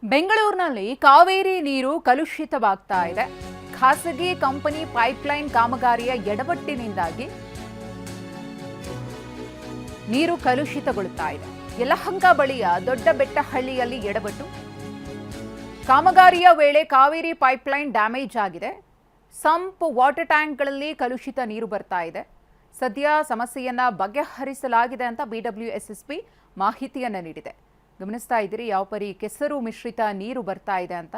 ಬೆಂಗಳೂರಿನಲ್ಲಿ ಕಾವೇರಿ ನೀರು ಕಲುಷಿತವಾಗ್ತಾ ಇದೆ. ಖಾಸಗಿ ಕಂಪನಿ ಪೈಪ್ಲೈನ್ ಕಾಮಗಾರಿಯ ಎಡವಟ್ಟಿನಿಂದಾಗಿ ನೀರು ಕಲುಷಿತಗೊಳ್ಳುತ್ತಾ ಇದೆ. ಯಲಹಂಕ ಬಳಿಯ ದೊಡ್ಡಬೆಟ್ಟಹಳ್ಳಿಯಲ್ಲಿ ಎಡವಟ್ಟು. ಕಾಮಗಾರಿಯ ವೇಳೆ ಕಾವೇರಿ ಪೈಪ್ಲೈನ್ ಡ್ಯಾಮೇಜ್ ಆಗಿದೆ. ಸಂಪ್ ವಾಟರ್ ಟ್ಯಾಂಕ್ಗಳಲ್ಲಿ ಕಲುಷಿತ ನೀರು ಬರ್ತಾ ಇದೆ. ಸದ್ಯ ಸಮಸ್ಯೆಯನ್ನ ಬಗೆಹರಿಸಲಾಗಿದೆ ಅಂತ ಬಿಡಬ್ಲ್ಯೂಎಸ್ಎಸ್ಪಿ ಮಾಹಿತಿಯನ್ನ ನೀಡಿದೆ. ಗಮನಿಸ್ತಾ ಇದ್ದೀರಿ ಯಾವ ಪರಿ ಕೆಸರು ಮಿಶ್ರಿತ ನೀರು ಬರ್ತಾ ಇದೆ ಅಂತ.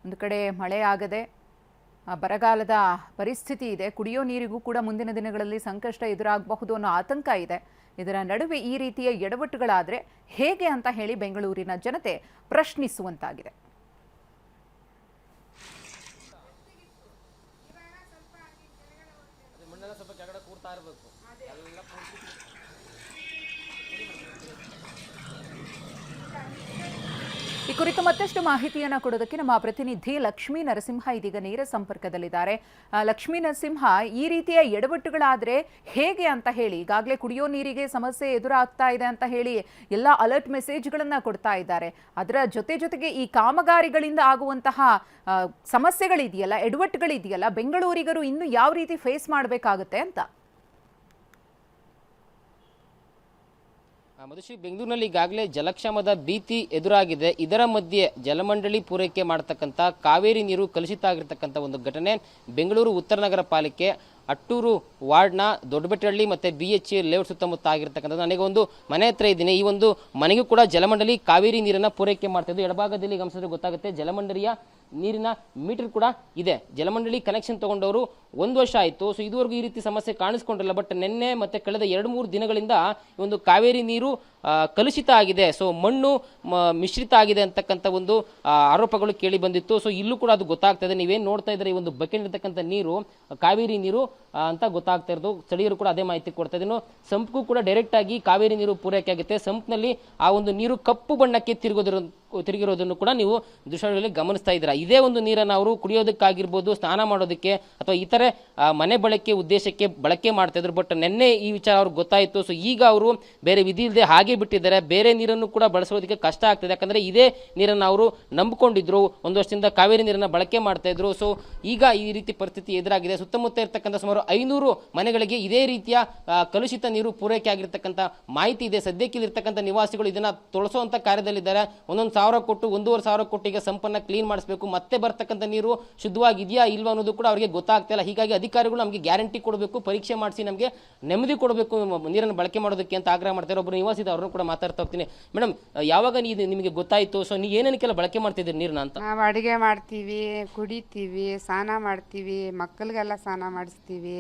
ಒಂದು ಕಡೆ ಮಳೆ ಆಗದೆ ಬರಗಾಲದ ಪರಿಸ್ಥಿತಿ ಇದೆ. ಕುಡಿಯೋ ನೀರಿಗೂ ಕೂಡ ಮುಂದಿನ ದಿನಗಳಲ್ಲಿ ಸಂಕಷ್ಟ ಎದುರಾಗಬಹುದು ಅನ್ನೋ ಆತಂಕ ಇದೆ. ಇದರ ನಡುವೆ ಈ ರೀತಿಯ ಎಡವಟ್ಟುಗಳಾದರೆ ಹೇಗೆ ಅಂತ ಹೇಳಿ ಬೆಂಗಳೂರಿನ ಜನತೆ ಪ್ರಶ್ನಿಸುವಂತಾಗಿದೆ. ಈ ಕುರಿತು ಮತ್ತಷ್ಟು ಮಾಹಿತಿಯನ್ನು ಕೊಡೋದಕ್ಕೆ ನಮ್ಮ ಪ್ರತಿನಿಧಿ ಲಕ್ಷ್ಮೀ ನರಸಿಂಹ ಇದೀಗ ನೇರ ಸಂಪರ್ಕದಲ್ಲಿದ್ದಾರೆ. ಲಕ್ಷ್ಮೀ ನರಸಿಂಹ, ಈ ರೀತಿಯ ಎಡವಟ್ಟುಗಳಾದರೆ ಹೇಗೆ ಅಂತ ಹೇಳಿ, ಈಗಾಗಲೇ ಕುಡಿಯೋ ನೀರಿಗೆ ಸಮಸ್ಯೆ ಎದುರಾಗ್ತಾ ಇದೆ ಅಂತ ಹೇಳಿ ಎಲ್ಲ ಅಲರ್ಟ್ ಮೆಸೇಜ್ಗಳನ್ನು ಕೊಡ್ತಾ ಇದ್ದಾರೆ. ಅದರ ಜೊತೆಗೆ ಈ ಕಾಮಗಾರಿಗಳಿಂದ ಆಗುವಂತಹ ಸಮಸ್ಯೆಗಳಿದೆಯಲ್ಲ, ಎಡವಟ್ಟುಗಳಿದೆಯಲ್ಲ, ಬೆಂಗಳೂರಿಗರು ಇನ್ನು ಯಾವ ರೀತಿ ಫೇಸ್ ಮಾಡಬೇಕಾಗುತ್ತೆ ಅಂತ? ಮಧುಶ್ರೀ, ಬೆಂಗಳೂರಿನಲ್ಲಿ ಈಗಾಗಲೇ ಜಲಕ್ಷಾಮದ ಭೀತಿ ಎದುರಾಗಿದೆ. ಇದರ ಮಧ್ಯೆ ಜಲಮಂಡಳಿ ಪೂರೈಕೆ ಮಾಡತಕ್ಕಂಥ ಕಾವೇರಿ ನೀರು ಕಲುಷಿತ ಆಗಿರ್ತಕ್ಕಂಥ ಒಂದು ಘಟನೆ ಬೆಂಗಳೂರು ಉತ್ತರ ನಗರ ಪಾಲಿಕೆ ಅಟ್ಟೂರು ವಾರ್ಡ್ನ ದೊಡ್ಡಬೆಟ್ಟಹಳ್ಳಿ ಮತ್ತು BH ಲೇಔಟ್ ಸುತ್ತಮುತ್ತ ಆಗಿರ್ತಕ್ಕಂಥದ್ದು. ನನಗೆ ಒಂದು ಮನೆ ಹತ್ರ ಇದ್ದೀನಿ. ಈ ಒಂದು ಮನೆಗೂ ಕೂಡ ಜಲಮಂಡಳಿ ಕಾವೇರಿ ನೀರನ್ನು ಪೂರೈಕೆ ಮಾಡ್ತಾ ಇದ್ದು. ಎಡಭಾಗದಲ್ಲಿ ಗಮನಿಸಿದ್ರೆ ಗೊತ್ತಾಗುತ್ತೆ, ಜಲಮಂಡಳಿಯ ನೀರಿನ ಮೀಟರ್ ಕೂಡ ಇದೆ. ಜಲಮಂಡಳಿ ಕನೆಕ್ಷನ್ ತಗೊಂಡವರು 1 ವರ್ಷ ಆಯಿತು. ಸೊ ಇದುವರೆಗೂ ಈ ರೀತಿ ಸಮಸ್ಯೆ ಕಾಣಿಸ್ಕೊಂಡಿರಲ್ಲ. ಬಟ್ ನಿನ್ನೆ ಮತ್ತು ಕಳೆದ 2-3 ದಿನಗಳಿಂದ ಈ ಒಂದು ಕಾವೇರಿ ನೀರು ಕಲುಷಿತ ಆಗಿದೆ, ಸೊ ಮಣ್ಣು ಮಿಶ್ರಿತ ಆಗಿದೆ ಅಂತಕ್ಕಂಥ ಒಂದು ಆರೋಪಗಳು ಕೇಳಿ ಬಂದಿತ್ತು. ಸೊ ಇಲ್ಲೂ ಕೂಡ ಅದು ಗೊತ್ತಾಗ್ತಾ ಇದೆ. ನೀವೇನು ನೋಡ್ತಾ ಇದ್ರೆ ಈ ಒಂದು ಬಕೆಟ್ ಇರ್ತಕ್ಕಂಥ ನೀರು ಕಾವೇರಿ ನೀರು ಅಂತ ಗೊತ್ತಾಗ್ತಾ ಇರೋದು. ಸ್ಥಳೀಯರು ಕೂಡ ಅದೇ ಮಾಹಿತಿ ಕೊಡ್ತಾ ಇದ್ದೀನಿ. ಸಂಪ್ಗೂ ಕೂಡ ಡೈರೆಕ್ಟ್ ಆಗಿ ಕಾವೇರಿ ನೀರು ಪೂರೈಕೆ ಆಗುತ್ತೆ. ಸಂಪ್ನಲ್ಲಿ ಆ ಒಂದು ನೀರು ಕಪ್ಪು ಬಣ್ಣಕ್ಕೆ ತಿರುಗಿರೋದನ್ನು ಕೂಡ ನೀವು ದೃಶ್ಯಗಳಲ್ಲಿ ಗಮನಿಸ್ತಾ ಇದ್ದೀರಾ. ಇದೇ ಒಂದು ನೀರನ್ನು ಅವರು ಕುಡಿಯೋದಕ್ಕಾಗಿರ್ಬೋದು, ಸ್ನಾನ ಮಾಡೋದಕ್ಕೆ ಅಥವಾ ಇತರೆ ಮನೆ ಬಳಕೆ ಉದ್ದೇಶಕ್ಕೆ ಬಳಕೆ ಮಾಡ್ತಾ ಇದ್ರು. ಬಟ್ ನಿನ್ನೆ ಈ ವಿಚಾರ ಅವ್ರಿಗೆ ಗೊತ್ತಾಯಿತು. ಸೊ ಈಗ ಅವರು ಬೇರೆ ವಿಧಿ ಇಲ್ಲದೆ ಹಾಗೆ ಬಿಟ್ಟಿದ್ದಾರೆ. ಬೇರೆ ನೀರನ್ನು ಕೂಡ ಬಳಸೋದಕ್ಕೆ ಕಷ್ಟ ಆಗ್ತದೆ. ಯಾಕಂದ್ರೆ ಇದೇ ನೀರನ್ನು ಅವರು ನಂಬಿಕೊಂಡಿದ್ರು. 1 ವರ್ಷದಿಂದ ಕಾವೇರಿ ನೀರನ್ನು ಬಳಕೆ ಮಾಡ್ತಾ ಇದ್ರು. ಸೊ ಈಗ ಈ ರೀತಿ ಪರಿಸ್ಥಿತಿ ಎದುರಾಗಿದೆ. ಸುತ್ತಮುತ್ತ ಇರತಕ್ಕಂಥ ಸುಮಾರು 500 ಮನೆಗಳಿಗೆ ಇದೇ ರೀತಿಯ ಕಲುಷಿತ ನೀರು ಪೂರೈಕೆ ಆಗಿರ್ತಕ್ಕಂಥ ಮಾಹಿತಿ ಇದೆ. ಸದ್ಯಕ್ಕೆ ಇಲ್ಲಿರ್ತಕ್ಕಂಥ ನಿವಾಸಿಗಳು ಇದನ್ನ ತೊಳಸುವಂತ ಕಾರ್ಯದಲ್ಲಿದ್ದಾರೆ. 1,000 ಕೊಟ್ಟು 1,500 ಕೊಟ್ಟು ಈಗ ಸಂಪನ್ನ ಕ್ಲೀನ್ ಮಾಡಿಸಬೇಕು. ಮತ್ತೆ ಬರ್ತಕ್ಕಂಥ ನೀರು ಶುದ್ಧವಾಗಿದೆಯಾ ಇಲ್ವಾ ಅನ್ನೋದು ಕೂಡ ಅವರಿಗೆ ಗೊತ್ತಾಗ್ತಾ ಇಲ್ಲ. ಹೀಗಾಗಿ ಅಧಿಕಾರಿಗಳು ನಮಗೆ ಗ್ಯಾರಂಟಿ ಕೊಡಬೇಕು, ಪರೀಕ್ಷೆ ಮಾಡಿಸಿ ನಮಗೆ ನೆಮ್ಮದಿ ಕೊಡಬೇಕು ನೀರನ್ನು ಬಳಕೆ ಮಾಡೋದಕ್ಕೆ ಅಂತ ಆಗ್ರಹ ಮಾಡ್ತಾರೆ. ಒಬ್ಬರು ನಿವಾಸಿ ಅವ್ರನ್ನು ಕೂಡ ಮಾತಾಡ್ತಾ ಹೋಗ್ತೀನಿ. ಮೇಡಮ್, ಯಾವಾಗ ನಿಮಗೆ ಗೊತ್ತಾಯ್ತು? ಸೊ ನೀವು ಏನೇನಕ್ಕೆಲ್ಲ ಬಳಕೆ ಮಾಡ್ತಿದ್ದೀರಿ ನೀರನ್ನ ಅಂತ? ನಾವು ಅಡುಗೆ ಮಾಡ್ತೀವಿ, ಕುಡಿತೀವಿ, ಸ್ನಾನ ಮಾಡ್ತೀವಿ, ಮಕ್ಕಳಿಗೆಲ್ಲ ಸ್ನಾನ ಮಾಡಿಸ್ತೀವಿ.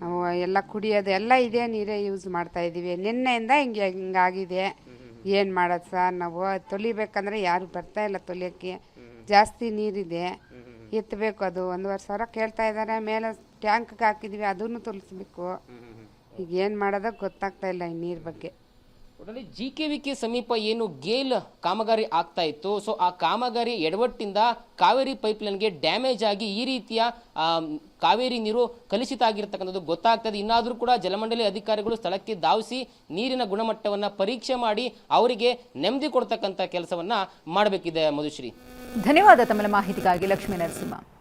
ನಾವು ಎಲ್ಲ ಕುಡಿಯೋದು ಎಲ್ಲ ಇದೇ ನೀರೇ ಯೂಸ್ ಮಾಡ್ತಾ ಇದ್ದೀವಿ. ನಿನ್ನೆಯಿಂದ ಹಿಂಗಾಗಿದೆ. ಏನು ಮಾಡೋದು ಸರ್, ನಾವು ತೊಳಿಬೇಕಂದ್ರೆ ಯಾರು ಬರ್ತಾ ಇಲ್ಲ ತೊಲಿಯೋಕ್ಕೆ. ಜಾಸ್ತಿ ನೀರಿದೆ, ಎತ್ತಬೇಕು. ಅದು 1,500 ಸಾವಿರ ಕೇಳ್ತಾ ಇದ್ದಾರೆ. ಮೇಲೆ ಟ್ಯಾಂಕ್ಗೆ ಹಾಕಿದ್ವಿ, ಅದನ್ನು ತೊಲಿಸ್ಬೇಕು. ಈಗ ಏನು ಮಾಡೋದೋ ಗೊತ್ತಾಗ್ತಾ ಇಲ್ಲ ಈ ನೀರು ಬಗ್ಗೆ. ಒಟ್ಟಲ್ಲಿ GKVK ಸಮೀಪ ಏನು ಗೇಲ್ ಕಾಮಗಾರಿ ಆಗ್ತಾ ಇತ್ತು, ಸೊ ಆ ಕಾಮಗಾರಿ ಎಡವಟ್ಟಿಂದ ಕಾವೇರಿ ಪೈಪ್ಲೈನ್ಗೆ ಡ್ಯಾಮೇಜ್ ಆಗಿ ಈ ರೀತಿಯ ಕಾವೇರಿ ನೀರು ಕಲುಷಿತ ಆಗಿರ್ತಕ್ಕಂಥದ್ದು ಗೊತ್ತಾಗ್ತದೆ. ಇನ್ನಾದರೂ ಕೂಡ ಜಲಮಂಡಳಿ ಅಧಿಕಾರಿಗಳು ಸ್ಥಳಕ್ಕೆ ಧಾವಿಸಿ ನೀರಿನ ಗುಣಮಟ್ಟವನ್ನು ಪರೀಕ್ಷೆ ಮಾಡಿ ಅವರಿಗೆ ನೆಮ್ಮದಿ ಕೊಡ್ತಕ್ಕಂಥ ಕೆಲಸವನ್ನ ಮಾಡಬೇಕಿದೆ. ಮಧುಶ್ರೀ, ಧನ್ಯವಾದ ತಮ್ಮ ಮಾಹಿತಿಗಾಗಿ ಲಕ್ಷ್ಮೀ ನರಸಿಂಹ.